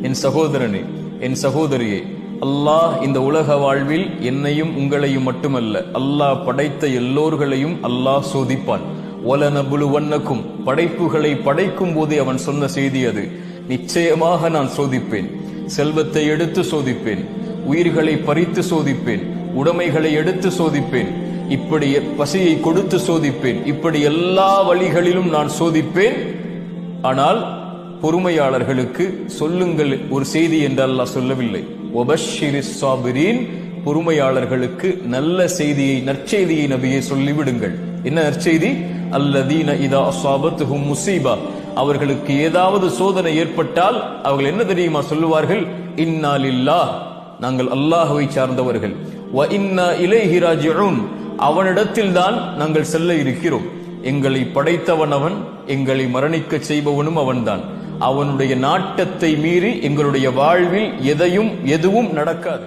என் சகோதரனே, என் சகோதரியே, அல்லாஹ் இந்த உலக வாழ்வில் என்னையும் உங்களையும் மட்டுமல்ல, அல்லாஹ் படைத்த எல்லோர்களையும் அல்லாஹ் சோதிப்பான். வலனபுலுவன்னக்கும், படைப்புகளை படைக்கும் போதே அவன் சொன்ன செய்தி அது. நிச்சயமாக நான் சோதிப்பேன். செல்வத்தை எடுத்து சோதிப்பேன், உயிர்களை பறித்து சோதிப்பேன், உடைமைகளை எடுத்து சோதிப்பேன், இப்படி பசியை கொடுத்து சோதிப்பேன், இப்படி எல்லா வழிகளிலும் நான் சோதிப்பேன். ஆனால் பொறுமையாளர்களுக்கு சொல்லுங்கள் ஒரு செய்தி என்று அல்லாஹ் சொல்லவில்லை. வபஷ்ஷிரிஸ் சாபிரீன், பொறுமையாளர்களுக்கு நல்ல செய்தியை, நற்செய்தியை நபியே சொல்லிவிடுங்கள். என்ன நற்செய்தி? அல்லதீன இதா அஸாபத்துஹும் முஸீபா, அவர்களுக்கு ஏதாவது சோதனை ஏற்பட்டால் அவர்கள் என்ன தெரியுமா சொல்லுவார்கள்? இன்னா லில்லாஹ், நாங்கள் அல்லாஹ்வை சார்ந்தவர்கள். வ இன்னா இலைஹி ராஜிஊன், அவனிடத்தில் தான் நாங்கள் செல்ல இருக்கிறோம். எங்களை படைத்தவன் அவன், எங்களை மரணிக்க செய்பவனும் அவன்தான். அவனுடைய நாட்டத்தை மீறி எங்களுடைய வாழ்வில் எதுவும் நடக்காது.